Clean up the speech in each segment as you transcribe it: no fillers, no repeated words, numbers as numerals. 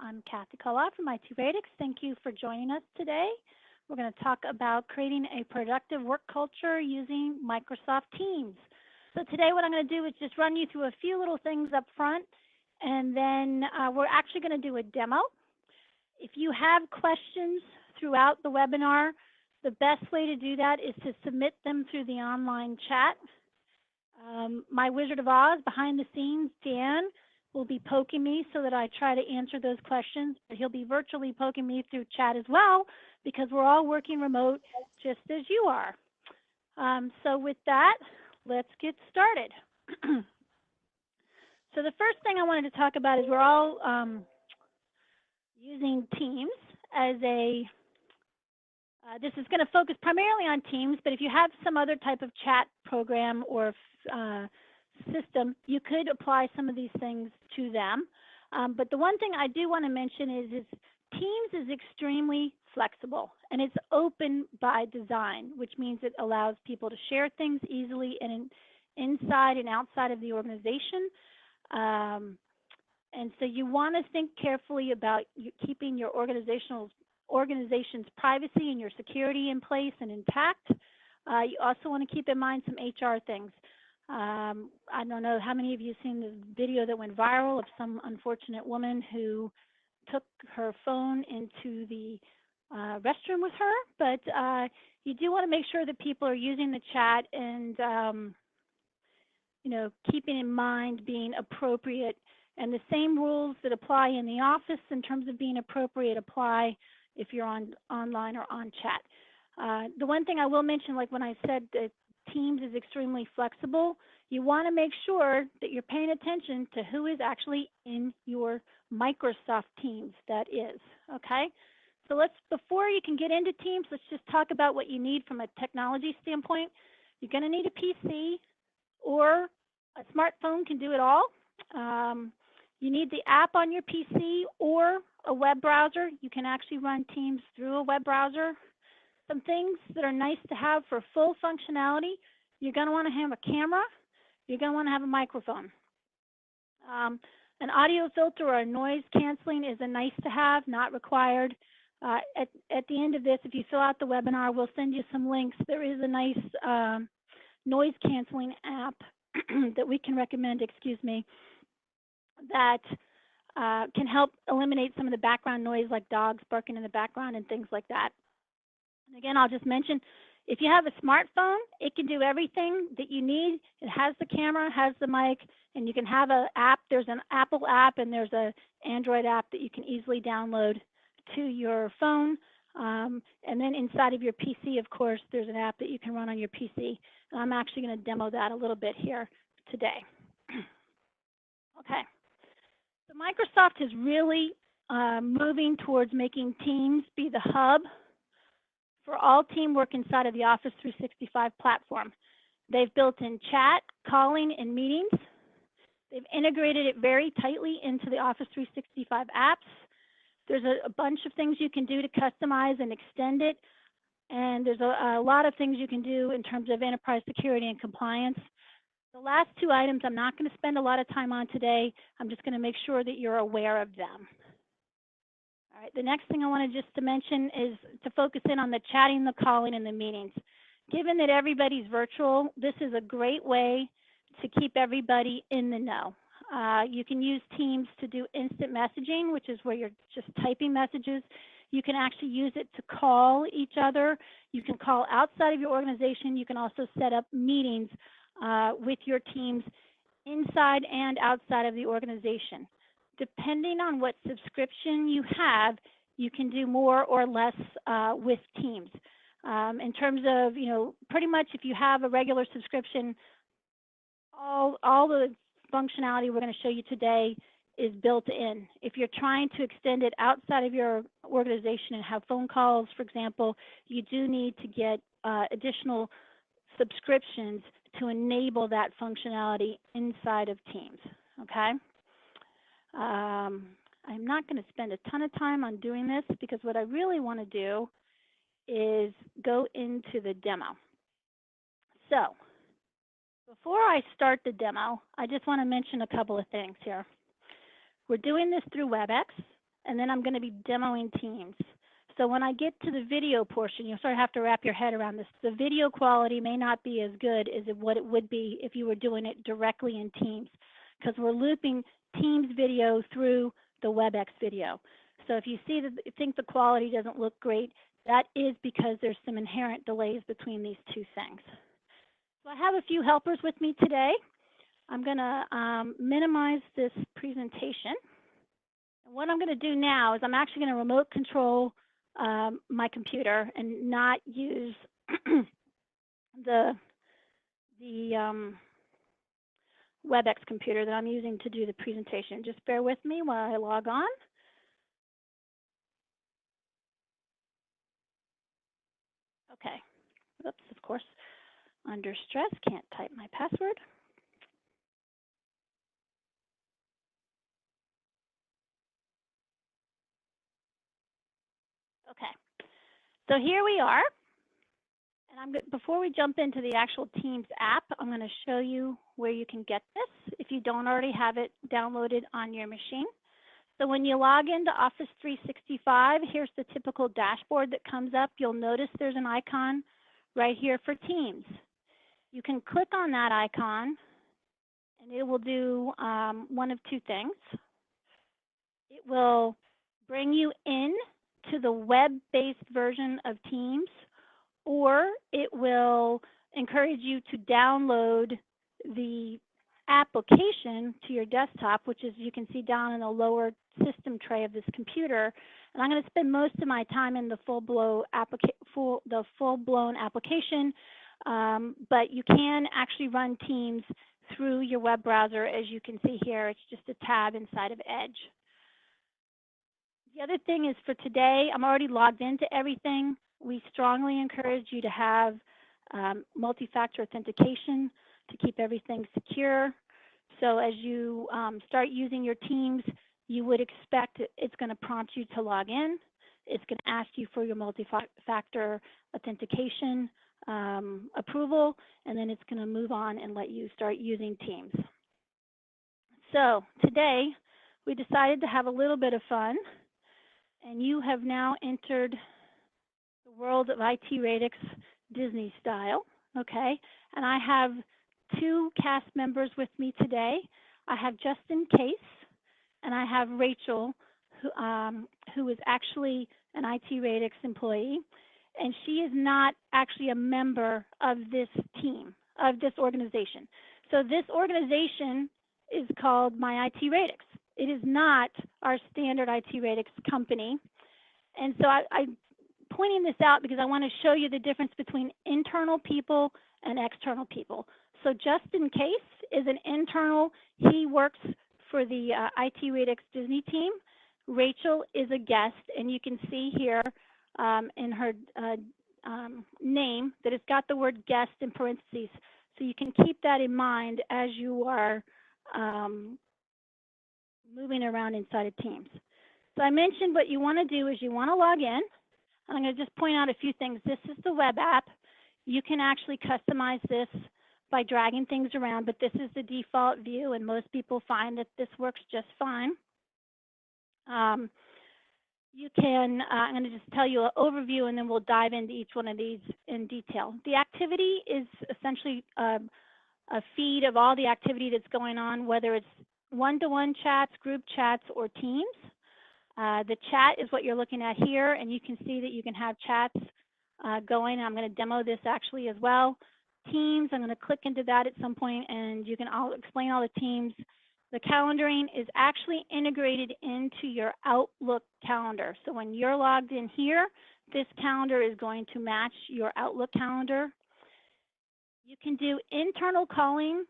I'm Cathy Coloff from IT Radix. Thank you for joining us today. We're going to talk about creating a productive work culture using Microsoft Teams. So today what I'm going to do is just run you through a few little things up front, and then we're actually going to do a demo. If you have questions throughout the webinar, the best way to do that is to submit them through the online chat. My Wizard of Oz, behind the scenes, Dan, will be poking me so that I try to answer those questions, but he'll be virtually poking me through chat as well because we're all working remote just as you are. So with that, let's get started. So the first thing I wanted to talk about is we're all using Teams as a, this is going to focus primarily on Teams, but if you have some other type of chat program or system, you could apply some of these things to them. But the one thing I do want to mention is Teams is extremely flexible, and it's open by design, which means it allows people to share things easily and inside and outside of the organization. And so you want to think carefully about keeping your organization's privacy and your security in place and intact. You also want to keep in mind some HR things. I don't know how many of you have seen the video that went viral of some unfortunate woman who took her phone into the restroom with her, but you do want to make sure that people are using the chat and keeping in mind being appropriate, and the same rules that apply in the office in terms of being appropriate apply if you're online or on chat. The one thing I will mention, like when I said that Teams is extremely flexible, you want to make sure that you're paying attention to who is actually in your Microsoft Teams, that is, okay? So before you can get into Teams, let's just talk about what you need from a technology standpoint. You're going to need a PC, or a smartphone can do it all. You need the app on your PC or a web browser. You can actually run Teams through a web browser. Some things that are nice to have for full functionality: you're going to want to have a camera, you're going to want to have a microphone. An audio filter or a noise canceling is a nice to have, not required. At the end of this, if you fill out the webinar, we'll send you some links. There is a nice noise canceling app that we can recommend, that can help eliminate some of the background noise like dogs barking in the background and things like that. And again, I'll just mention, if you have a smartphone, it can do everything that you need. It has the camera, has the mic, and you can have an app. There's an Apple app and there's an Android app that you can easily download to your phone. And then inside of your PC, of course, there's an app that you can run on your PC. And I'm actually going to demo that a little bit here today. Okay. So Microsoft is really moving towards making Teams be the hub for all teamwork inside of the Office 365 platform. They've built in chat, calling, and meetings. They've integrated it very tightly into the Office 365 apps. There's a bunch of things you can do to customize and extend it, and there's a lot of things you can do in terms of enterprise security and compliance. The last two items I'm not going to spend a lot of time on today. I'm just going to make sure that you're aware of them. All right, the next thing I wanted just to mention is to focus in on the chatting, the calling, and the meetings. Given that everybody's virtual, this is a great way to keep everybody in the know. You can use Teams to do instant messaging, which is where you're just typing messages. You can actually use it to call each other. You can call outside of your organization. You can also set up meetings with your teams inside and outside of the organization. Depending on what subscription you have, you can do more or less with Teams. In terms of, pretty much if you have a regular subscription, all the functionality we're going to show you today is built in. If you're trying to extend it outside of your organization and have phone calls, for example, you do need to get additional subscriptions to enable that functionality inside of Teams, okay? I'm not going to spend a ton of time on doing this because what I really want to do is go into the demo. So before I start the demo, I just want to mention a couple of things here. We're doing this through WebEx. and then I'm going to be demoing Teams. So when I get to the video portion, you'll sort of have to wrap your head around this. The video quality may not be as good as what it would be if you were doing it directly in Teams, because we're looping Teams video through the WebEx video. So if you see that you think the quality doesn't look great, that is because there's some inherent delays between these two things. So I have a few helpers with me today. I'm going to minimize this presentation. And what I'm going to do now is I'm actually going to remote control my computer and not use the WebEx computer that I'm using to do the presentation. Just bear with me while I log on. Okay. Oops, of course, under stress, can't type my password. Okay. So here we are. And before we jump into the actual Teams app, I'm going to show you where you can get this if you don't already have it downloaded on your machine. So when you log into Office 365, here's the typical dashboard that comes up. You'll notice there's an icon right here for Teams. You can click on that icon, and it will do one of two things. It will bring you in to the web-based version of Teams, or it will encourage you to download the application to your desktop, which is, you can see down in the lower system tray of this computer. And I'm going to spend most of my time in the full-blown application, but you can actually run Teams through your web browser. As you can see here, it's just a tab inside of Edge. The other thing is, for today, I'm already logged into everything. We strongly encourage you to have multi-factor authentication to keep everything secure. So as you start using your Teams, you would expect it's going to prompt you to log in. It's going to ask you for your multi-factor authentication approval, and then it's going to move on and let you start using Teams. So today, we decided to have a little bit of fun, and you have now entered the world of IT Radix Disney style, okay? And I have two cast members with me today. I have Justin Case, and I have Rachel, who is actually an IT Radix employee, and she is not actually a member of this team, of this organization. So this organization is called My IT Radix. It is not our standard IT Radix company. And so I'm pointing this out because I want to show you the difference between internal people and external people. So Justin Case is an internal. He works for the IT Radix Disney team. Rachel is a guest, and you can see here in her name that it's got the word guest in parentheses. So you can keep that in mind as you are moving around inside of Teams. So I mentioned what you want to do is you want to log in. I'm going to just point out a few things. This is the web app. You can actually customize this by dragging things around, but this is the default view, and most people find that this works just fine. You can, I'm going to just tell you an overview, and then we'll dive into each one of these in detail. The activity is essentially a feed of all the activity that's going on, whether it's one-to-one chats, group chats, or teams. The chat is what you're looking at here, and you can see that you can have chats going. I'm going to demo this actually as well. Teams, I'm going to click into that at some point, and you can explain all the teams. The calendaring is actually integrated into your Outlook calendar. So when you're logged in here, this calendar is going to match your Outlook calendar. You can do internal calling,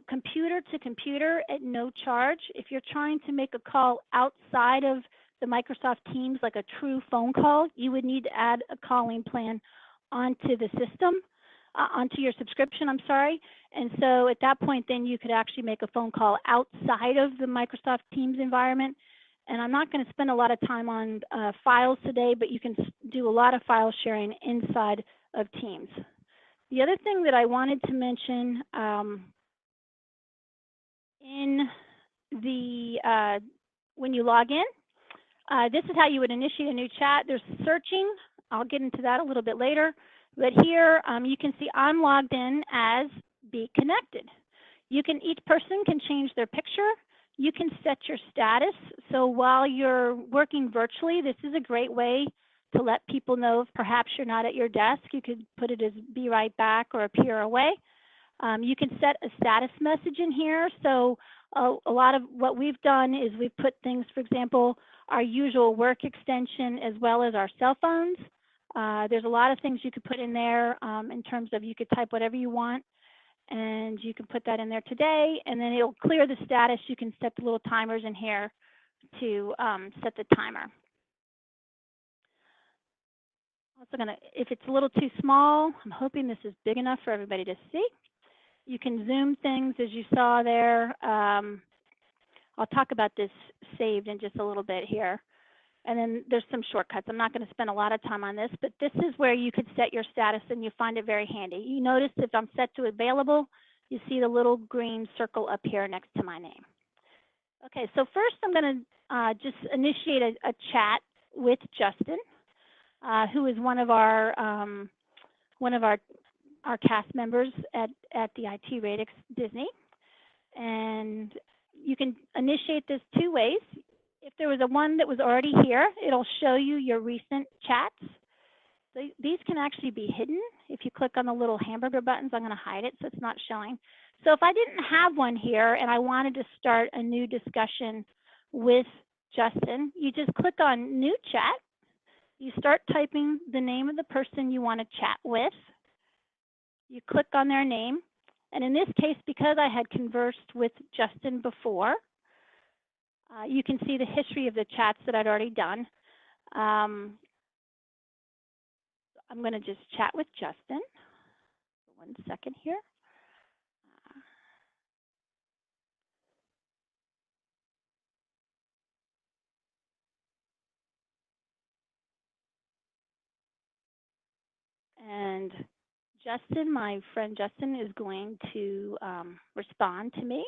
computer to computer at no charge. If you're trying to make a call outside of the Microsoft Teams, like a true phone call, you would need to add a calling plan onto the system, onto your subscription, I'm sorry. And so at that point, then you could actually make a phone call outside of the Microsoft Teams environment. And I'm not going to spend a lot of time on files today, but you can do a lot of file sharing inside of Teams. The other thing that I wanted to mention in the when you log in, This is how you would initiate a new chat. There's searching. I'll get into that a little bit later. But here you can see I'm logged in as Be Connected. Each person can change their picture. You can set your status. So while you're working virtually, this is a great way to let people know if perhaps you're not at your desk. You could put it as be right back or appear away. You can set a status message in here. So a lot of what we've done is we've put things, for example, our usual work extension as well as our cell phones. There's a lot of things you could put in there in terms of you could type whatever you want, and you can put that in there today, and then it'll clear the status. You can set the little timers in here to set the timer. Also gonna, if it's a little too small, I'm hoping this is big enough for everybody to see. You can zoom things as you saw there. I'll talk about this saved in just a little bit here. And then there's some shortcuts. I'm not going to spend a lot of time on this, but this is where you could set your status and you find it very handy. You notice if I'm set to available, you see the little green circle up here next to my name. Okay, so first I'm going to just initiate a chat with Justin, who is one of our cast members at the IT Radix Disney. And you can initiate this two ways. If there was one that was already here, it'll show you your recent chats. So these can actually be hidden. If you click on the little hamburger buttons, I'm going to hide it so it's not showing. So if I didn't have one here and I wanted to start a new discussion with Justin, you just click on New Chat. You start typing the name of the person you want to chat with. You click on their name. And in this case, because I had conversed with Justin before, you can see the history of the chats that I'd already done. I'm going to just chat with Justin. 1 second here. And Justin, my friend Justin, is going to respond to me.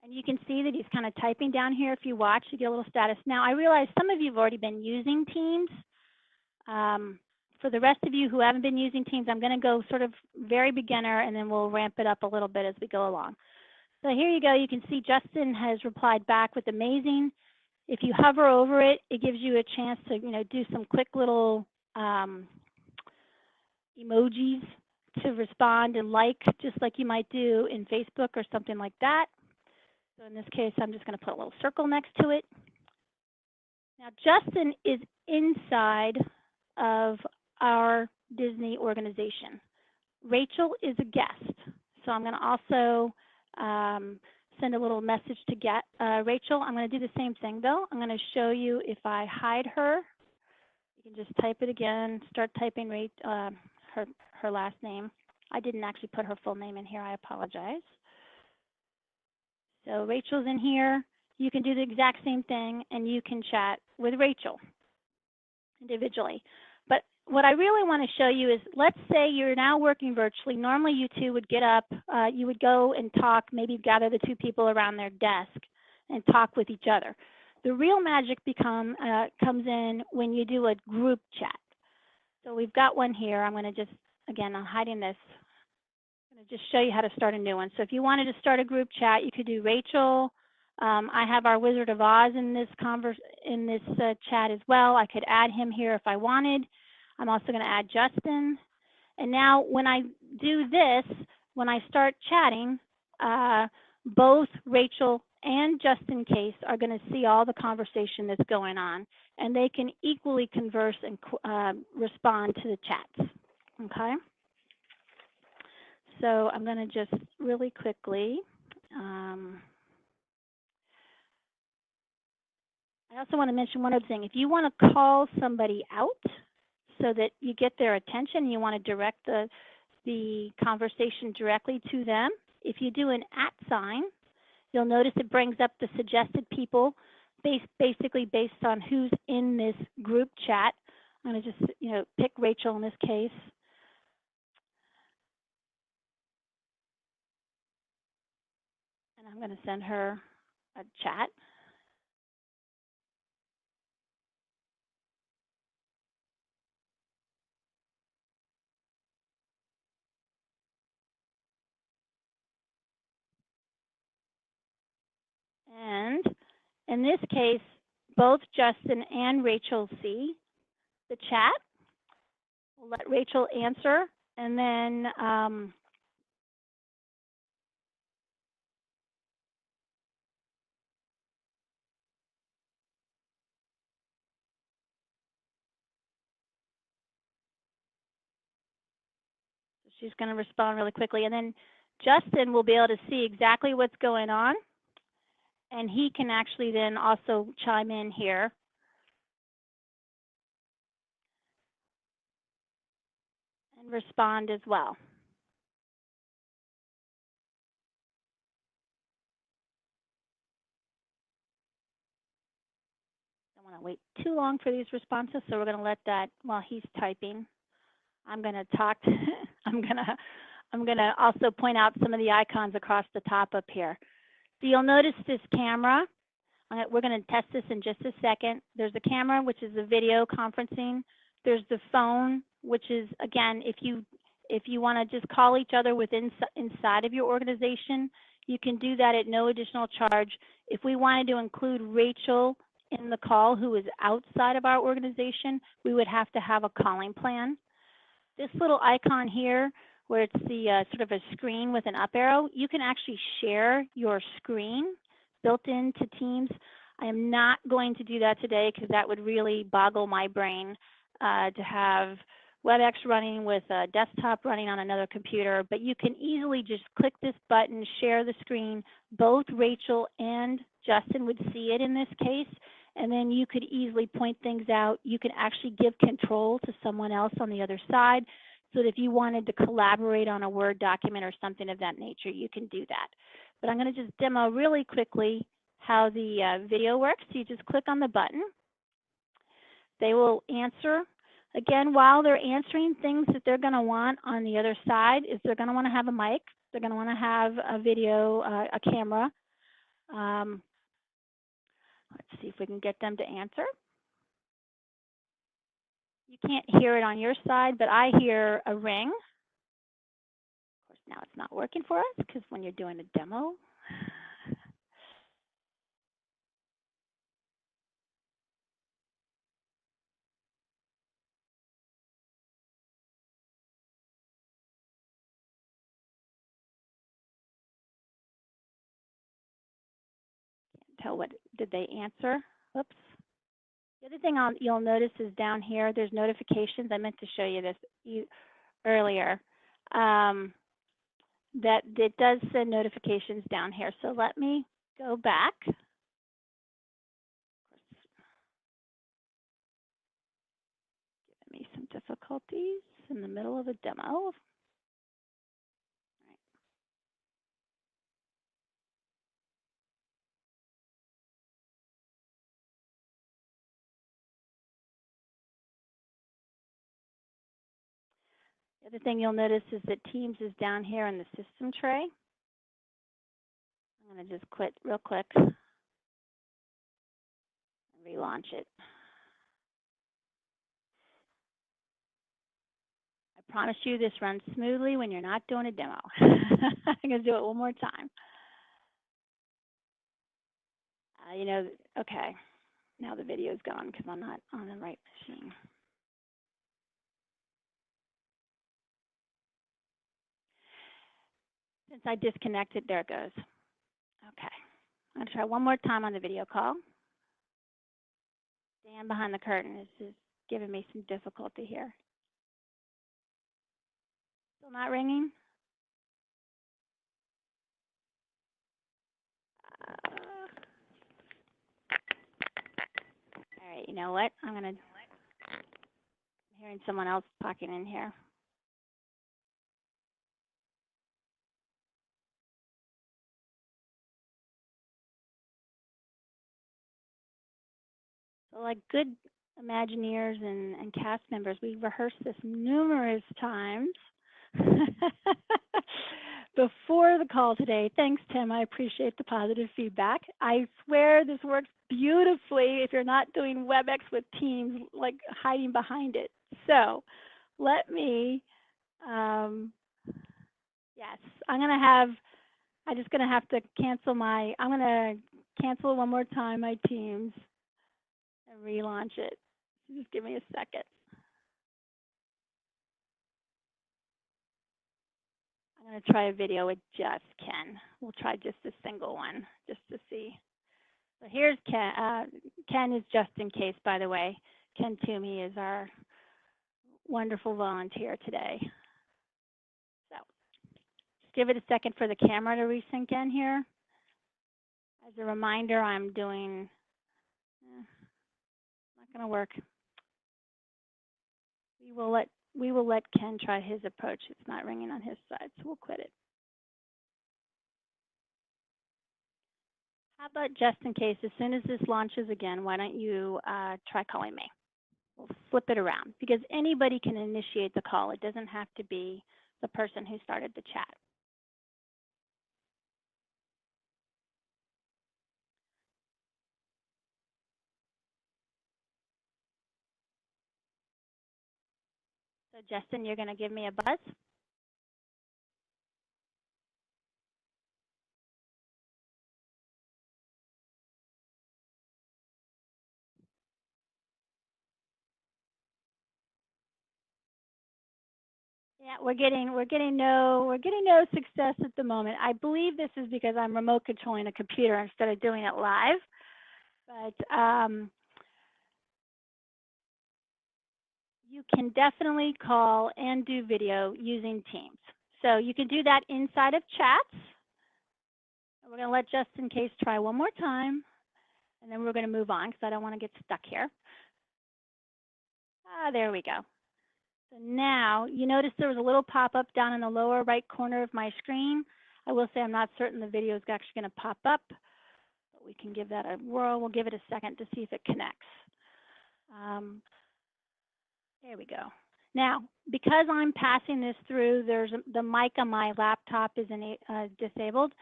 And you can see that he's kind of typing down here. If you watch, you get a little status. Now, I realize some of you have already been using Teams. For the rest of you who haven't been using Teams, I'm going to go sort of very beginner, and then we'll ramp it up a little bit as we go along. So here you go. You can see Justin has replied back with amazing. If you hover over it, it gives you a chance to do some quick little emojis to respond and like, just like you might do in Facebook or something like that. So in this case, I'm just going to put a little circle next to it. Now, Justin is inside of our Disney organization. Rachel is a guest. So I'm going to also send a little message to Rachel. I'm going to do the same thing, though. I'm going to show you if I hide her. You can just type it again, start typing her last name. I didn't actually put her full name in here. I apologize. So Rachel's in here. You can do the exact same thing, and you can chat with Rachel individually. But what I really want to show you is, let's say you're now working virtually. Normally you two would get up, you would go and talk, maybe gather the two people around their desk and talk with each other. The real magic comes in when you do a group chat. So we've got one here. I'm going to just, again, I'm hiding this. I'm going to just show you how to start a new one. So if you wanted to start a group chat, you could do Rachel. I have our Wizard of Oz in this chat as well. I could add him here if I wanted. I'm also going to add Justin. And now when I do this, when I start chatting, both Rachel and Justin Case are going to see all the conversation that's going on, and they can equally converse and respond to the chats. Okay? So I'm going to just really quickly. I also want to mention one other thing. If you want to call somebody out so that you get their attention, you want to direct the conversation directly to them, if you do an @ sign, you'll notice it brings up the suggested people basically based on who's in this group chat. I'm going to just pick Rachel in this case. And I'm going to send her a chat. And in this case, both Justin and Rachel see the chat. We'll let Rachel answer, and then she's going to respond really quickly. And then Justin will be able to see exactly what's going on, and he can actually then also chime in here. And respond as well. Don't want to wait too long for these responses, so we're going to let that while he's typing. I'm going to talk. I'm going to also point out some of the icons across the top up here. So you'll notice this camera. We're going to test this in just a second. There's a camera, which is the video conferencing. There's the phone, which is, again, if you want to just call each other inside of your organization, you can do that at no additional charge. If we wanted to include Rachel in the call who is outside of our organization, we would have to have a calling plan. This little icon here, where it's the sort of a screen with an up arrow, you can actually share your screen built into Teams. I am not going to do that today because that would really boggle my brain to have WebEx running with a desktop running on another computer, but you can easily just click this button, share the screen. Both Rachel and Justin would see it in this case, and then you could easily point things out. You can actually give control to someone else on the other side, so that if you wanted to collaborate on a Word document or something of that nature, you can do that. But I'm going to just demo really quickly how the video works. You just click on the button. They will answer. Again, while they're answering, things that they're going to want on the other side is they're going to want to have a mic. They're going to want to have a video, a camera. Let's see if we can get them to answer. You can't hear it on your side, but I hear a ring. Of course, now it's not working for us because when you're doing a demo. Tell what did they answer? Oops. The other thing you'll notice is down here, there's notifications. I meant to show you this earlier. That it does send notifications down here. So let me go back. Giving me some difficulties in the middle of a demo. The other thing you'll notice is that Teams is down here in the system tray. I'm going to just quit real quick and relaunch it. I promise you this runs smoothly when you're not doing a demo. I'm going to do it one more time. Okay, now the video's gone because I'm not on the right machine. Since I disconnected, there it goes. Okay, I'm going to try one more time on the video call. Dan behind the curtain is just giving me some difficulty here. Still not ringing? All right, you know what? I'm hearing someone else talking in here. So like good Imagineers and cast members, we rehearsed this numerous times. before the call today. Thanks, Tim. I appreciate the positive feedback. I swear this works beautifully if you're not doing WebEx with Teams, like hiding behind it. So let me, yes, I'm just going to have to cancel I'm going to cancel one more time my Teams and relaunch it. Just give me a second. I'm going to try a video with just Ken. We'll try just a single one just to see. So here's Ken. Ken is just in case, by the way. Ken Toomey is our wonderful volunteer today. So just give it a second for the camera to resync in here. As a reminder, I'm doing, not going to work. We will let Ken try his approach. It's not ringing on his side, so we'll quit it. How about just in case, as soon as this launches again, why don't you try calling me? We'll flip it around because anybody can initiate the call. It doesn't have to be the person who started the chat. So Justin, you're going to give me a buzz? Yeah, we're getting no success at the moment. I believe this is because I'm remote controlling a computer instead of doing it live. But you can definitely call and do video using Teams. So you can do that inside of chats. We're going to let Justin Case try one more time, and then we're going to move on because I don't want to get stuck here. There we go. So now you notice there was a little pop-up down in the lower right corner of my screen. I will say I'm not certain the video is actually going to pop up, but we can give that a whirl. We'll give it a second to see if it connects. There we go. Now, because I'm passing this through, the mic on my laptop is disabled.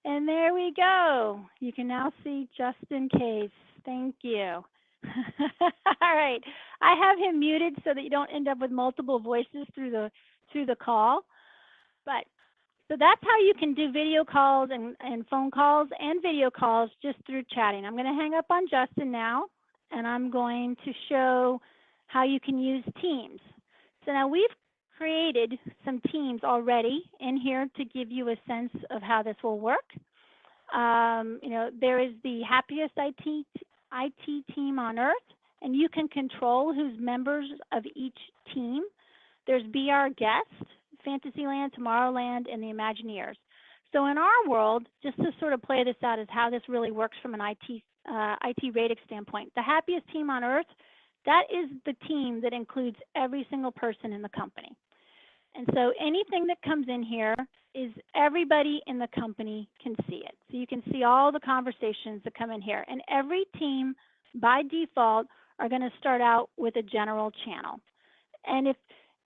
And there we go. You can now see just in case. Thank you. All right. I have him muted so that you don't end up with multiple voices through the call. But so that's how you can do video calls and phone calls and video calls just through chatting. I'm going to hang up on Justin now, and I'm going to show how you can use Teams. So now we've created some teams already in here to give you a sense of how this will work. There is the happiest IT team on earth, and you can control who's members of each team. There's Be Our Guest, Fantasyland, Tomorrowland, and the Imagineers. So in our world, just to sort of play this out as how this really works from an IT rating standpoint, the happiest team on earth, that is the team that includes every single person in the company. And so anything that comes in here is everybody in the company can see it. So you can see all the conversations that come in here. And every team, by default, are going to start out with a general channel. And if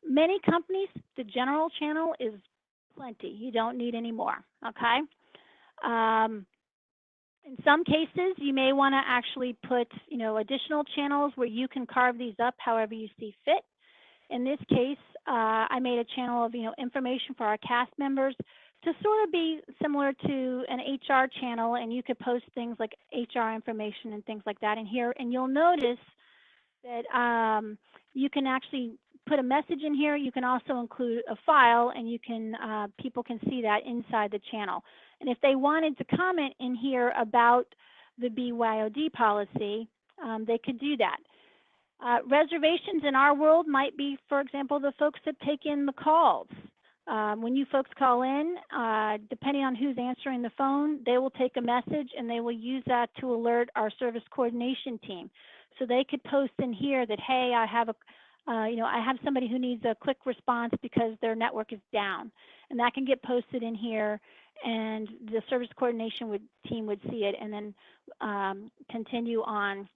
many companies, the general channel is plenty. You don't need any more, okay? In some cases, you may want to actually put, additional channels where you can carve these up however you see fit. In this case, I made a channel of, information for our cast members to sort of be similar to an HR channel, and you could post things like HR information and things like that in here. And you'll notice that you can actually put a message in here. You can also include a file, and you can people can see that inside the channel. And if they wanted to comment in here about the BYOD policy, they could do that. Reservations in our world might be, for example, the folks that take in the calls. When you folks call in, depending on who's answering the phone, they will take a message and they will use that to alert our service coordination team. So they could post in here that, hey, I have I have somebody who needs a quick response because their network is down, and that can get posted in here, and the service coordination team would see it, and then continue on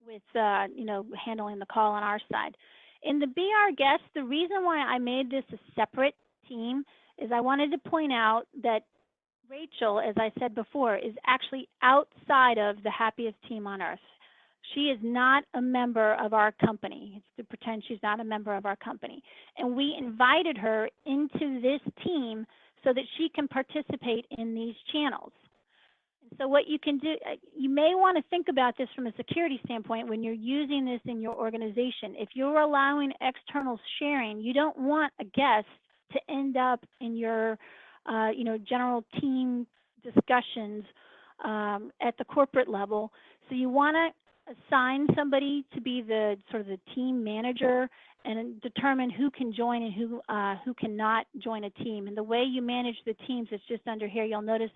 with handling the call on our side. In the Be Our Guest, the reason why I made this a separate team is I wanted to point out that Rachel, as I said before, is actually outside of the happiest team on earth. She is not a member of our company. It's to pretend she's not a member of our company. And we invited her into this team so that she can participate in these channels. And so what you can do, you may want to think about this from a security standpoint when you're using this in your organization. If you're allowing external sharing, you don't want a guest to end up in your general team discussions at the corporate level. So you want to assign somebody to be the sort of the team manager and determine who can join and who cannot join a team. And the way you manage the teams is just under here. You'll notice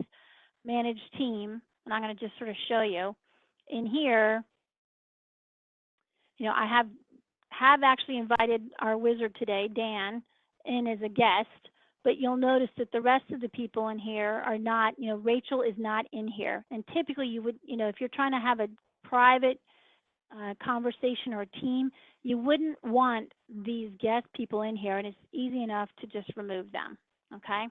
manage team, and I'm going to just sort of show you. In here, I have actually invited our wizard today, Dan, in as a guest. But you'll notice that the rest of the people in here are not, Rachel is not in here. And typically you would, if you're trying to have a private conversation or a team, you wouldn't want these guest people in here, and it's easy enough to just remove them, okay?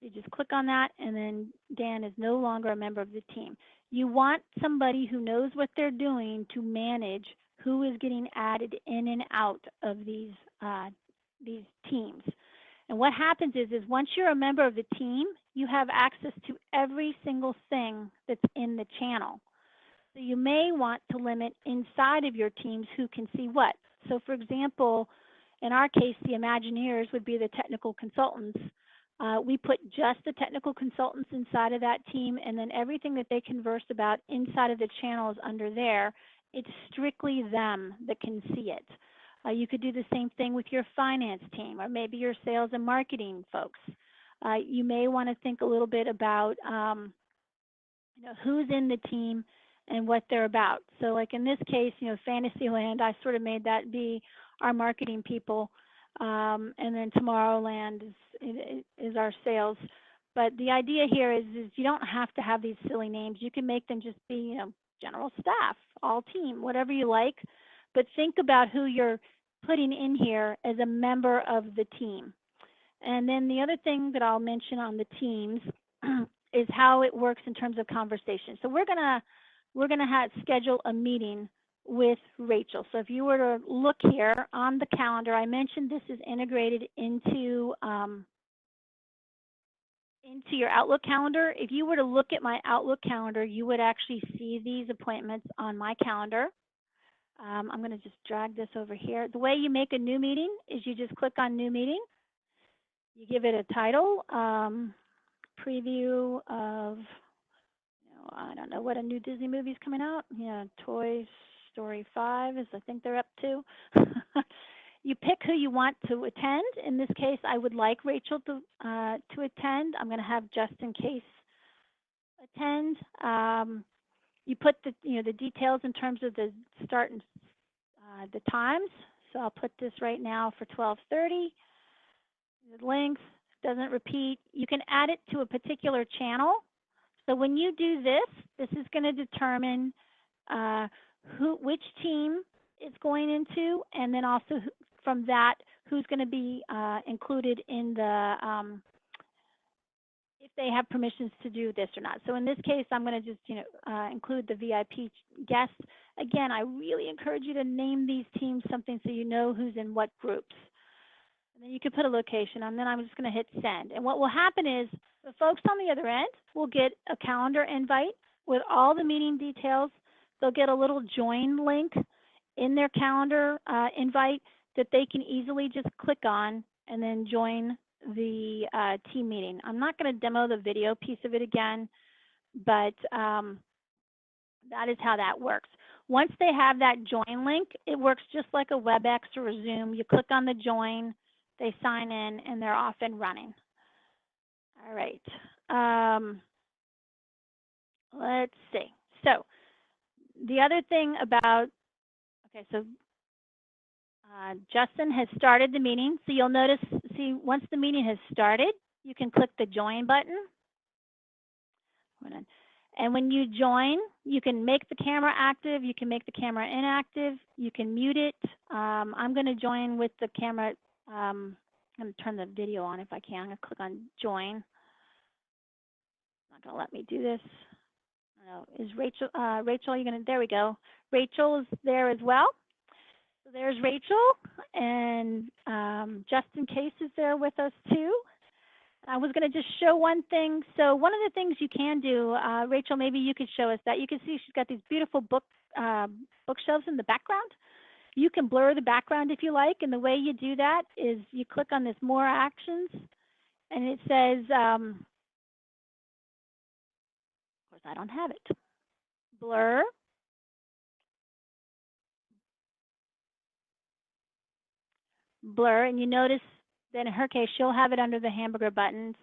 You just click on that, and then Dan is no longer a member of the team. You want somebody who knows what they're doing to manage who is getting added in and out of these teams. And what happens is once you're a member of the team, you have access to every single thing that's in the channel. So you may want to limit inside of your teams who can see what. So for example, in our case, the Imagineers would be the technical consultants. We put just the technical consultants inside of that team, and then everything that they converse about inside of the channel is under there. It's strictly them that can see it. You could do the same thing with your finance team or maybe your sales and marketing folks. You may want to think a little bit about who's in the team and what they're about. So like in this case, Fantasyland, I sort of made that be our marketing people. And then Tomorrowland is our sales. But the idea here is you don't have to have these silly names. You can make them just be, general staff, all team, whatever you like. But think about who you're putting in here as a member of the team. And then the other thing that I'll mention on the teams is how it works in terms of conversation. So we're gonna schedule a meeting with Rachel. So if you were to look here on the calendar, I mentioned this is integrated into your Outlook calendar. If you were to look at my Outlook calendar, you would actually see these appointments on my calendar. I'm going to just drag this over here. The way you make a new meeting is you just click on New Meeting. You give it a title, preview of, I don't know what a new Disney movie's coming out. Yeah, Toy Story 5 is I think they're up to. You pick who you want to attend. In this case, I would like Rachel to attend. I'm going to have just in case attend. You put the details in terms of the start and the times. So I'll put this right now for 12:30. The length doesn't repeat. You can add it to a particular channel. So when you do this, this is going to determine which team it's going into, and then also from that, who's going to be included in the if they have permissions to do this or not. So in this case, I'm going to just include the VIP guests. Again, I really encourage you to name these teams something so you know who's in what groups. And then you can put a location, and then I'm just going to hit send. And what will happen is the folks on the other end will get a calendar invite with all the meeting details. They'll get a little join link in their calendar invite that they can easily just click on and then join the team meeting. I'm not going to demo the video piece of it again, but that is how that works. Once they have that join link, it works just like a WebEx or a Zoom. You click on the join, they sign in, and they're off and running. All right. Let's see. So the other thing about, so Justin has started the meeting. So you'll notice, once the meeting has started, you can click the join button. And when you join, you can make the camera active, you can make the camera inactive, you can mute it. I'm going to join with the camera I'm going to turn the video on if I can. I'm going to click on join. It's not going to let me do this. I don't know. Is Rachel, Rachel, you going to, there we go. Rachel is there as well. So there's Rachel, and Justin Case is there with us too. I was going to just show one thing. So one of the things you can do, Rachel, maybe you could show us that. You can see she's got these beautiful bookshelves in the background. You can blur the background if you like, and the way you do that is you click on this More Actions, and it says, of course I don't have it, blur, blur, and you notice that in her case she'll have it under the hamburger buttons.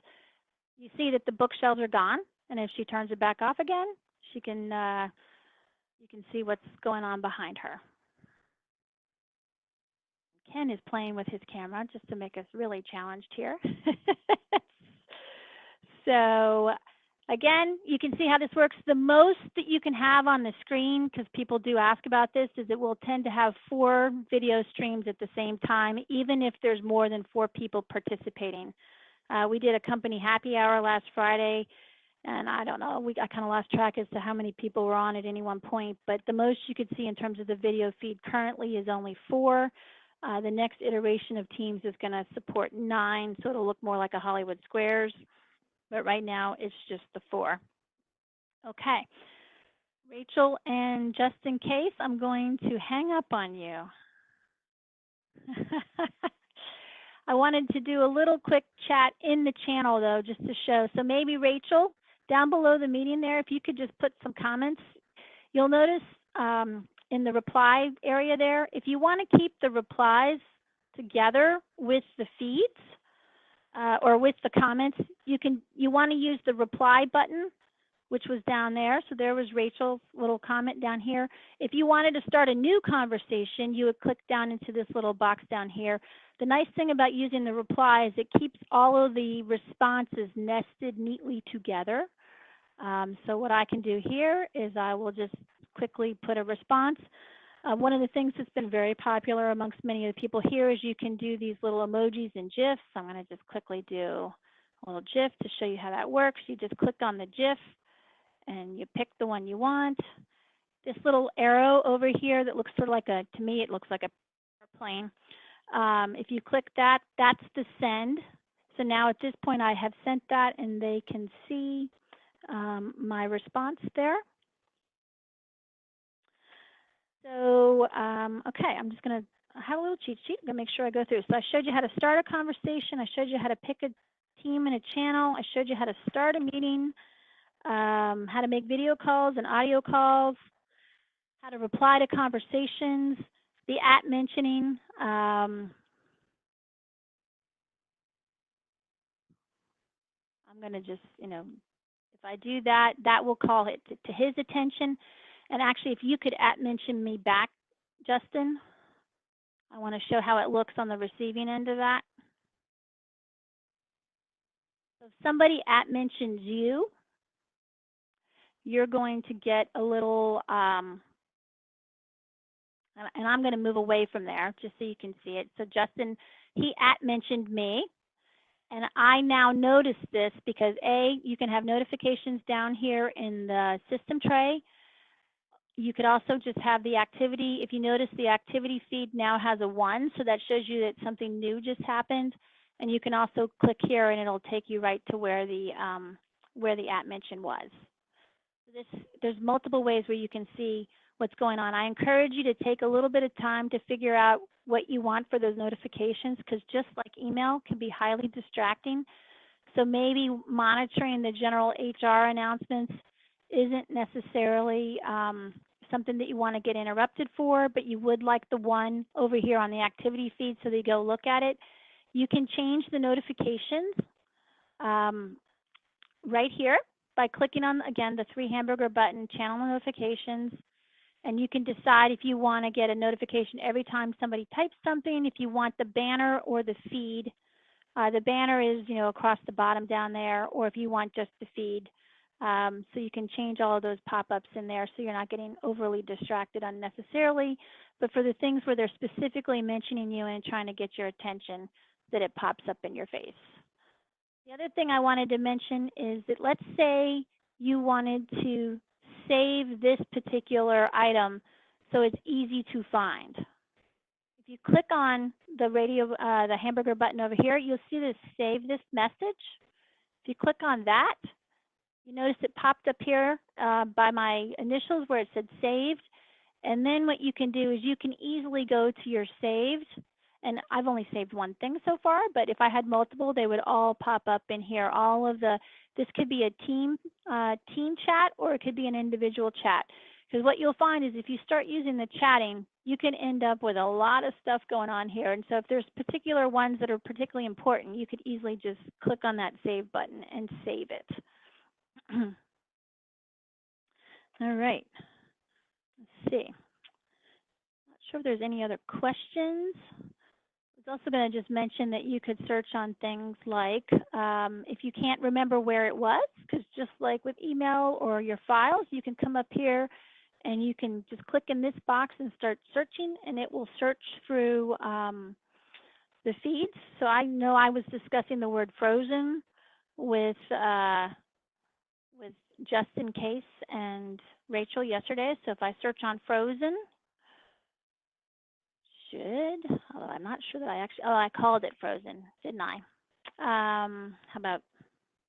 You see that the bookshelves are gone, and if she turns it back off again, she can you can see what's going on behind her. Ken is playing with his camera just to make us really challenged here. So again, you can see how this works. The most that you can have on the screen, because people do ask about this, is it will tend to have 4 video streams at the same time, even if there's more than 4 people participating. We did a company happy hour last Friday, and I don't know, I kind of lost track as to how many people were on at any one point, but the most you could see in terms of the video feed currently is only 4. The next iteration of Teams is going to support 9, so it'll look more like a Hollywood Squares. But right now it's just the 4. Okay, Rachel and just in case, I'm going to hang up on you. I wanted to do a little quick chat in the channel though, just to show. So maybe Rachel, down below the meeting there, if you could just put some comments. You'll notice in the reply area there, if you want to keep the replies together with the feeds, or with the comments, you want to use the reply button, which was down there. So there was Rachel's little comment down here. If you wanted to start a new conversation, you would click down into this little box down here. The nice thing about using the reply is it keeps all of the responses nested neatly together. So what I can do here is I will just quickly put a response. One of the things that's been very popular amongst many of the people here is you can do these little emojis and GIFs. I'm going to just quickly do a little GIF to show you how that works. You just click on the GIF and you pick the one you want. This little arrow over here that looks sort of like to me it looks like a airplane. If you click that, that's the send. So now at this point I have sent that and they can see my response there. So, okay, I'm just going to have a little cheat sheet. I'm going to make sure I go through. So I showed you how to start a conversation. I showed you how to pick a team in a channel. I showed you how to start a meeting, how to make video calls and audio calls, how to reply to conversations, the @ mentioning. I'm going to just, if I do that, that will call it to his attention. And actually, if you could @ mention me back, Justin, I want to show how it looks on the receiving end of that. So if somebody @ mentions you, you're going to get a little, and I'm going to move away from there just so you can see it. So Justin, he @ mentioned me. And I now notice this because you can have notifications down here in the system tray. You could also just have the activity. If you notice, the activity feed now has a 1, so that shows you that something new just happened. And you can also click here, and it'll take you right to where the @ mention was. There's multiple ways where you can see what's going on. I encourage you to take a little bit of time to figure out what you want for those notifications, because just like email can be highly distracting. So maybe monitoring the general HR announcements isn't necessarily something that you want to get interrupted for, but you would like the one over here on the activity feed so they go look at it. You can change the notifications right here by clicking on, again, the 3 hamburger button, channel notifications, and you can decide if you want to get a notification every time somebody types something, if you want the banner or the feed. The banner is, across the bottom down there, or if you want just the feed. So you can change all of those pop-ups in there so you're not getting overly distracted unnecessarily. But for the things where they're specifically mentioning you and trying to get your attention, that it pops up in your face. The other thing I wanted to mention is that let's say you wanted to save this particular item so it's easy to find. If you click on the the hamburger button over here, you'll see this save this message. If you click on that, you notice it popped up here by my initials where it said saved. And then what you can do is you can easily go to your saved. And I've only saved one thing so far, but if I had multiple, they would all pop up in here. All of this could be a team chat, or it could be an individual chat. Because what you'll find is if you start using the chatting, you can end up with a lot of stuff going on here. And so if there's particular ones that are particularly important, you could easily just click on that save button and save it. All right. Let's see. Not sure if there's any other questions. I was also going to just mention that you could search on things like if you can't remember where it was, because just like with email or your files, you can come up here and you can just click in this box and start searching, and it will search through the feeds. So I know I was discussing the word frozen with Justin Case and Rachel yesterday. So if I search on frozen, although I'm not sure that I called it frozen, didn't I? How about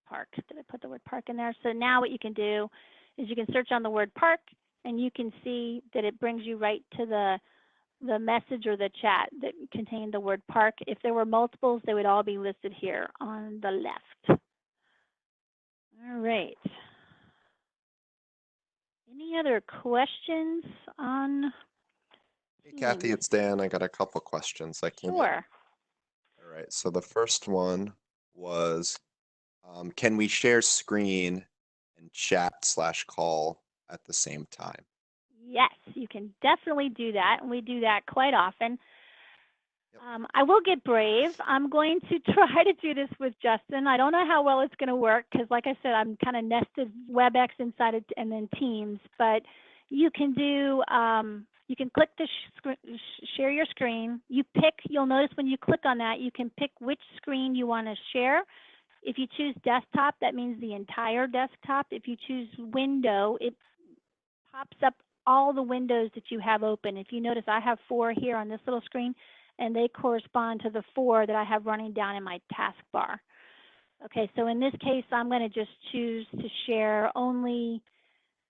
park? Did I put the word park in there? So now what you can do is you can search on the word park, and you can see that it brings you right to the message or the chat that contained the word park. If there were multiples, they would all be listed here on the left. All right. Any other questions on? Hey, Cathy, it's Dan. I got a couple questions that came in. Sure. All right, so the first one was, can we share screen and chat/call at the same time? Yes, you can definitely do that, and we do that quite often. Yep. I will get brave. I'm going to try to do this with Justin. I don't know how well it's going to work because, like I said, I'm kind of nested WebEx inside it and then Teams. But you can do, you can click the share your screen. You'll notice when you click on that, you can pick which screen you want to share. If you choose desktop, that means the entire desktop. If you choose window, it pops up all the windows that you have open. If you notice, I have 4 here on this little screen, and they correspond to the 4 that I have running down in my taskbar. Okay, so in this case, I'm going to just choose to share only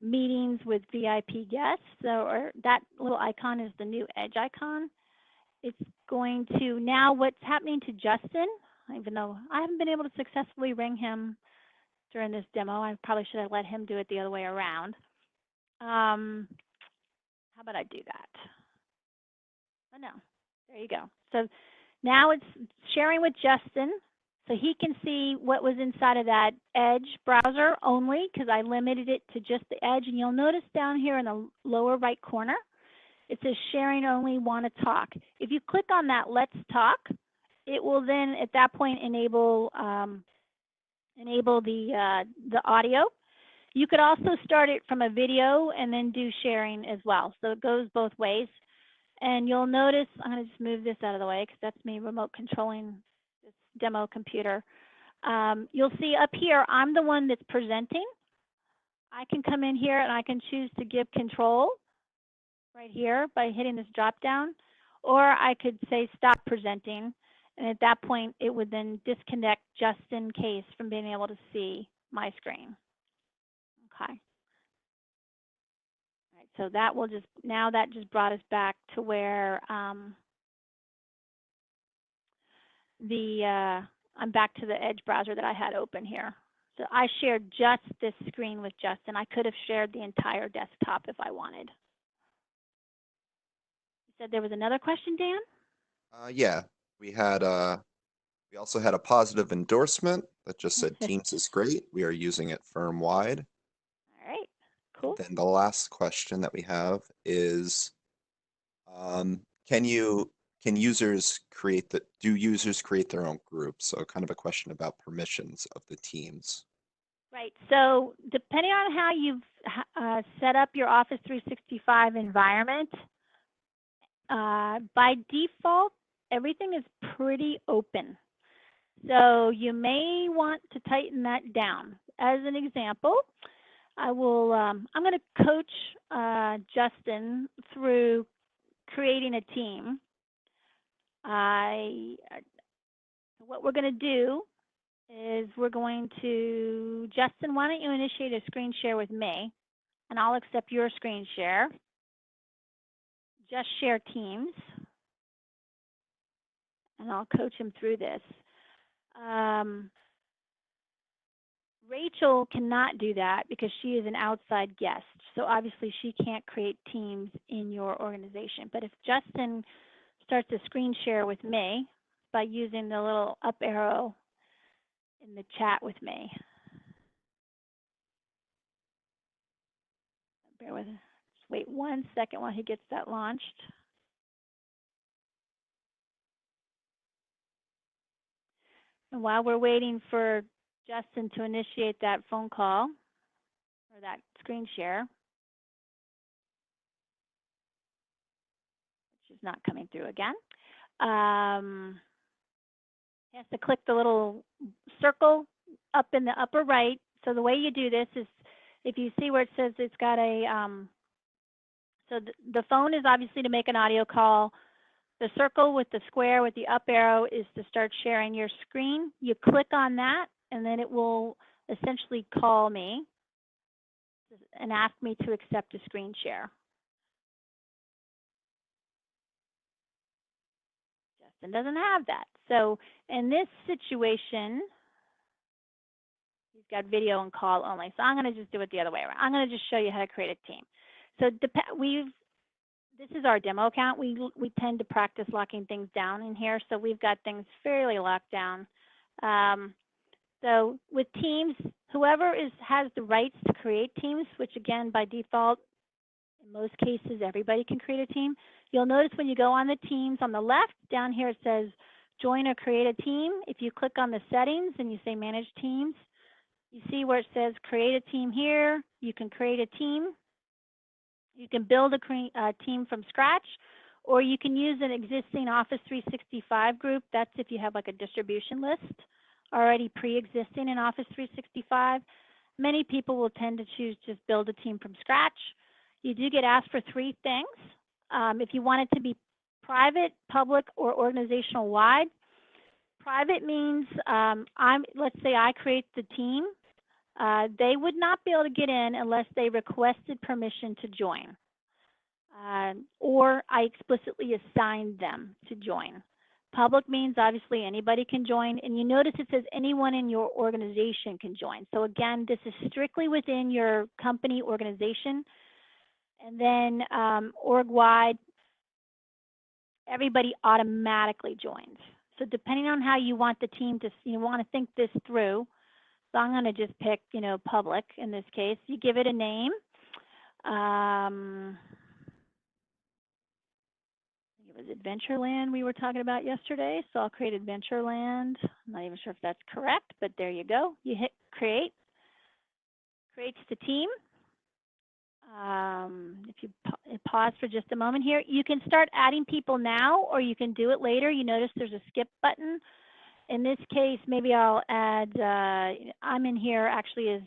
meetings with VIP guests. So that little icon is the new Edge icon. It's going to, now what's happening to Justin, even though I haven't been able to successfully ring him during this demo, I probably should have let him do it the other way around. How about I do that? Oh, no. There you go. So now it's sharing with Justin, so he can see what was inside of that Edge browser only, because I limited it to just the Edge. And you'll notice down here in the lower right corner, it says sharing only, want to talk. If you click on that Let's Talk, it will then at that point enable the audio. You could also start it from a video and then do sharing as well. So it goes both ways. And you'll notice, I'm going to just move this out of the way because that's me remote controlling this demo computer. You'll see up here, I'm the one that's presenting. I can come in here and I can choose to give control right here by hitting this drop down, or I could say stop presenting. And at that point, it would then disconnect just in case from being able to see my screen. Okay. All right, so that will just, now that just brought us back to where I'm back to the Edge browser that I had open here. So I shared just this screen with Justin. I could have shared the entire desktop if I wanted. You said there was another question, Dan? Yeah, we also had a positive endorsement that just said Teams is great. We are using it firm-wide. All right, cool. And then the last question that we have is, do users create their own groups? So kind of a question about permissions of the teams. Right, so depending on how you've set up your Office 365 environment, by default, everything is pretty open. So you may want to tighten that down. As an example, I'm going to coach Justin through creating a team. What we're going to do is Justin, why don't you initiate a screen share with me, and I'll accept your screen share. Just share Teams, and I'll coach him through this. Rachel cannot do that because she is an outside guest. So obviously she can't create teams in your organization. But if Justin starts a screen share with me by using the little up arrow in the chat with me. Bear with us. Just wait 1 second while he gets that launched. And while we're waiting for Justin to initiate that phone call or that screen share, which is not coming through again, he has to click the little circle up in the upper right. So the way you do this is, if you see where it says it's got a, so the phone is obviously to make an audio call. The circle with the square with the up arrow is to start sharing your screen. You click on that, and then it will essentially call me and ask me to accept a screen share. Justin doesn't have that. So in this situation, he's got video and call only. So I'm going to just do it the other way around. I'm going to just show you how to create a team. So this is our demo account. We tend to practice locking things down in here, so we've got things fairly locked down. So with teams, whoever has the rights to create teams, which again by default, in most cases everybody can create a team. You'll notice when you go on the teams on the left down here it says join or create a team. If you click on the settings and you say manage teams, you see where it says create a team here. You can create a team. You can build a team from scratch, or you can use an existing Office 365 group. That's if you have like a distribution list already pre-existing in Office 365. Many people will tend to choose just build a team from scratch. You do get asked for 3 things. If you want it to be private, public, or organizational wide. Private means let's say I create the team. They would not be able to get in unless they requested permission to join, or I explicitly assigned them to join. Public means obviously anybody can join, and you notice it says anyone in your organization can join. So again, this is strictly within your company organization. And then org-wide, everybody automatically joins. So depending on how you want the team to, you want to think this through. So I'm going to just pick, public in this case. You give it a name. It was Adventureland we were talking about yesterday, so I'll create Adventureland. I'm not even sure if that's correct, but there you go. You hit create. Creates the team. If you pause for just a moment here, you can start adding people now, or you can do it later. You notice there's a skip button. In this case, maybe I'll add, I'm in here actually as,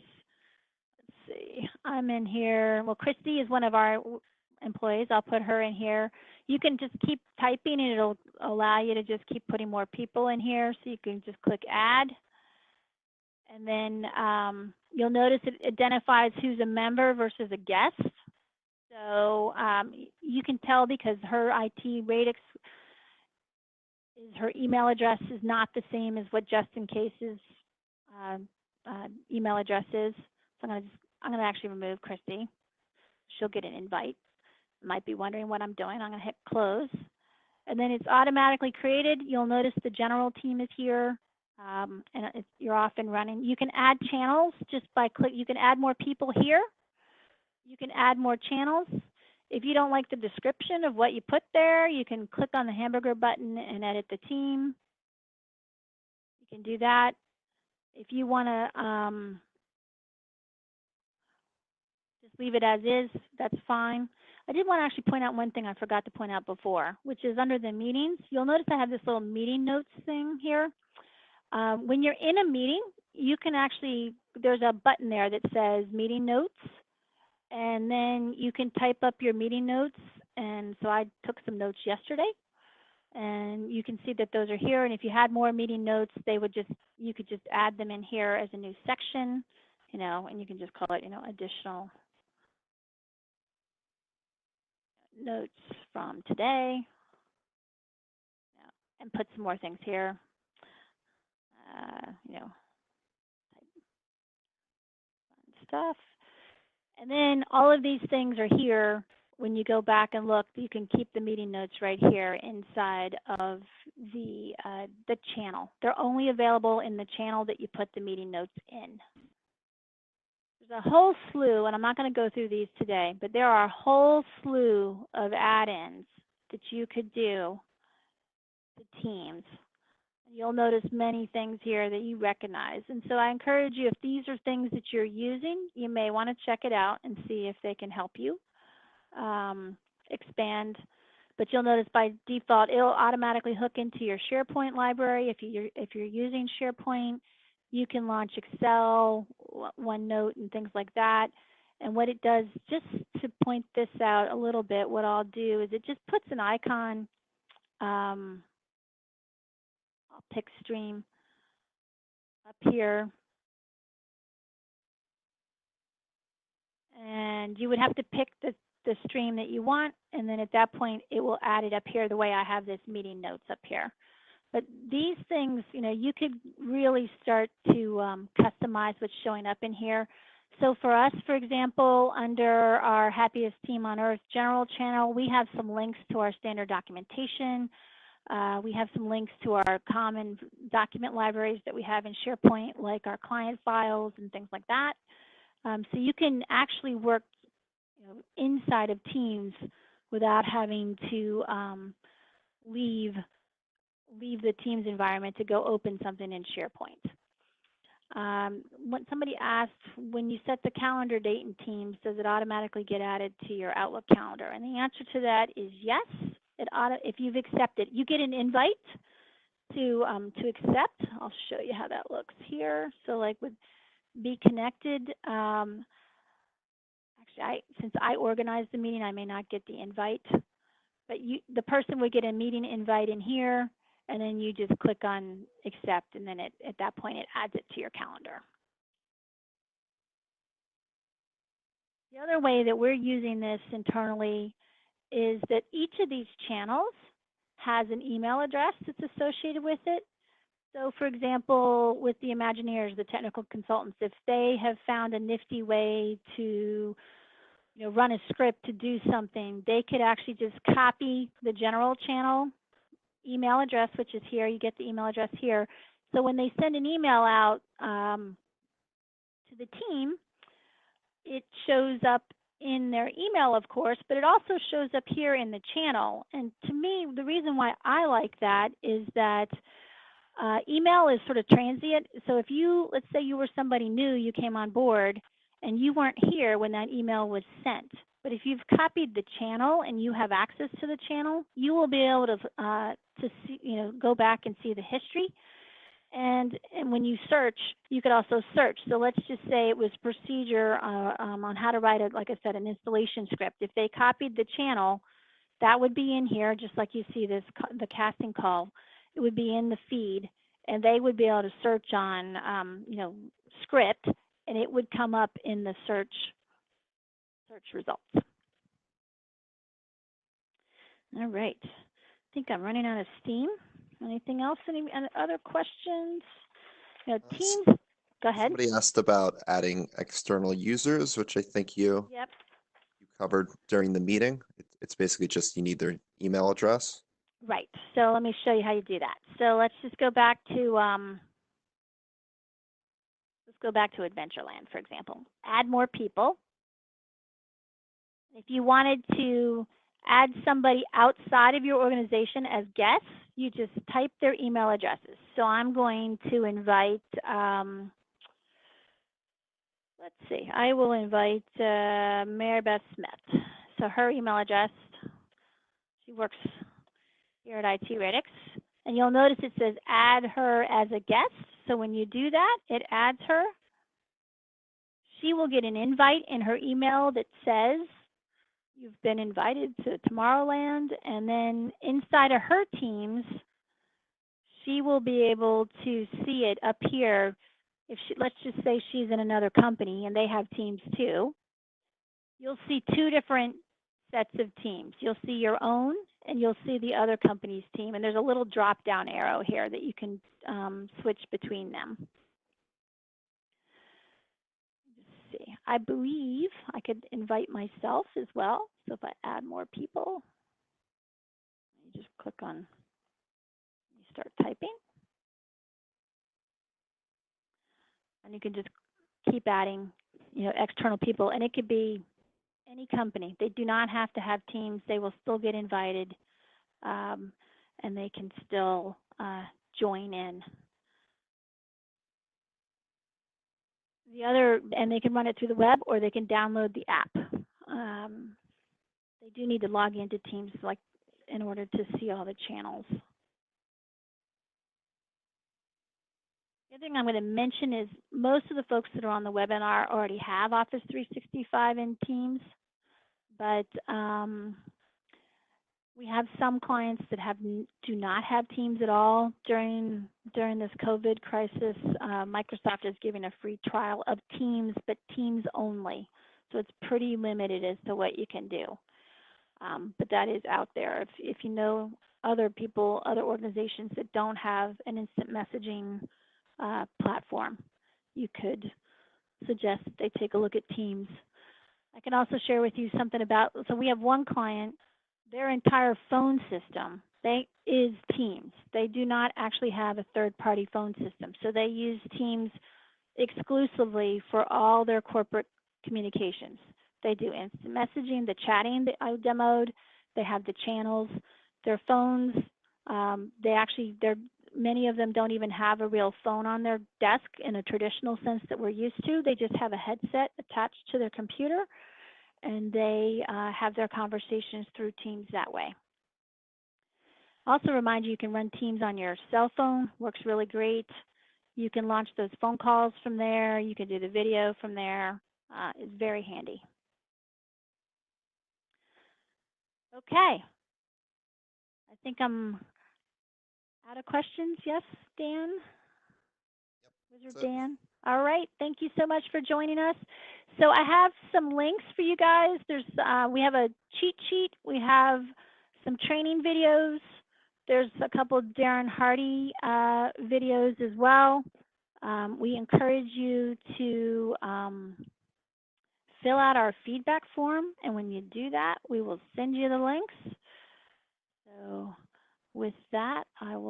let's see, I'm in here, well, Christy is one of our employees. I'll put her in here. You can just keep typing and it'll allow you to just keep putting more people in here. So you can just click add. And then you'll notice it identifies who's a member versus a guest. So you can tell because her IT radix her email address is not the same as what Justin Case's email address is. So I'm gonna actually remove Christy. She'll get an invite. Might be wondering what I'm doing. I'm gonna hit close. And then it's automatically created. You'll notice the general team is here. And you're off and running. You can add channels just by click. You can add more people here. You can add more channels. If you don't like the description of what you put there, you can click on the hamburger button and edit the team. You can do that. If you want to just leave it as is, that's fine. I did want to actually point out one thing I forgot to point out before, which is under the meetings. You'll notice I have this little meeting notes thing here. When you're in a meeting, you can actually, there's a button there that says meeting notes, and then you can type up your meeting notes. And so I took some notes yesterday, and you can see that those are here. And if you had more meeting notes, you could just add them in here as a new section, and you can just call it, additional notes from today, and put some more things here. Stuff. And then all of these things are here. When you go back and look, you can keep the meeting notes right here inside of the channel. They're only available in the channel that you put the meeting notes in. There's a whole slew, and I'm not going to go through these today, but there are a whole slew of add-ins that you could do to Teams. You'll notice many things here that you recognize. And so I encourage you, if these are things that you're using, you may want to check it out and see if they can help you expand. But you'll notice by default, it'll automatically hook into your SharePoint library. If you're using SharePoint, you can launch Excel, OneNote, and things like that. And what it does, just to point this out a little bit, what I'll do is it just puts an icon. I'll pick stream up here. And you would have to pick the stream that you want, and then at that point, it will add it up here the way I have this meeting notes up here. But these things, you could really start to customize what's showing up in here. So for us, for example, under our Happiest Team on Earth general channel, we have some links to our standard documentation. We have some links to our common document libraries that we have in SharePoint, like our client files and things like that. So you can actually work inside of Teams without having to leave the Teams environment to go open something in SharePoint. When somebody asked, when you set the calendar date in Teams, does it automatically get added to your Outlook calendar? And the answer to that is yes. If you've accepted, you get an invite to accept. I'll show you how that looks here. So like with Be Connected, actually, since I organized the meeting, I may not get the invite, but the person would get a meeting invite in here, and then you just click on accept, and then at that point, it adds it to your calendar. The other way that we're using this internally is that each of these channels has an email address that's associated with it. So for example, with the Imagineers, the technical consultants, if they have found a nifty way to run a script to do something, they could actually just copy the general channel email address, which is here. You get the email address here. So when they send an email out to the team, it shows up in their email, of course, but it also shows up here in the channel. And to me, the reason why I like that is that email is sort of transient. So if let's say you were somebody new, you came on board, and you weren't here when that email was sent. But if you've copied the channel and you have access to the channel, you will be able to see, go back and see the history. And when you search, you could also search. So let's just say it was procedure on how to write, like I said, an installation script. If they copied the channel, that would be in here, just like you see the casting call. It would be in the feed, and they would be able to search on, script, and it would come up in the search results. All right. I think I'm running out of steam. Anything else? Any other questions? Teams, go ahead. Somebody asked about adding external users, which I think you covered during the meeting. It's basically just you need their email address. Right. So let me show you how you do that. So let's just go back to Adventureland, for example. Add more people. If you wanted to add somebody outside of your organization as guests, you just type their email addresses. So I'm going to invite, let's see, I will invite Mary Beth Smith. so her email address, she works here at IT Radix. And you'll notice it says add her as a guest. So when you do that, it adds her. She will get an invite in her email that says you've been invited to Tomorrowland. And then inside of her teams, she will be able to see it up here. If she, let's just say she's in another company and they have teams too, you'll see two different sets of teams. You'll see your own and you'll see the other company's team. And there's a little drop down arrow here that you can switch between them. Let's see. I believe I could invite myself as well. So if I add more people, you just click on, you start typing. And you can just keep adding, external people. And it could be any company. They do not have to have teams. They will still get invited, and they can still join in. And they can run it through the web or they can download the app. They do need to log into Teams in order to see all the channels. The other thing I'm going to mention is most of the folks that are on the webinar already have Office 365 in Teams, but we have some clients that do not have Teams at all during this COVID crisis. Microsoft is giving a free trial of Teams, but Teams only. So it's pretty limited as to what you can do. But that is out there. If you know other people, other organizations that don't have an instant messaging platform, you could suggest that they take a look at Teams. I can also share with you something about, so we have one client, their entire phone system is Teams. They do not actually have a third-party phone system. So they use Teams exclusively for all their corporate communications. They do instant messaging, the chatting that I demoed. They have the channels. Their phones, many of them don't even have a real phone on their desk in a traditional sense that we're used to. They just have a headset attached to their computer, and they have their conversations through Teams that way. Also remind you can run Teams on your cell phone, works really great. You can launch those phone calls from there. You can do the video from there. It's very handy. Okay. I think I'm out of questions. Yes, Dan? Yep, Wizard Dan? All right. Thank you so much for joining us. So I have some links for you guys. We have a cheat sheet. We have some training videos. There's a couple of Darren Hardy videos as well. We encourage you to fill out our feedback form, and when you do that, we will send you the links. So with that, I will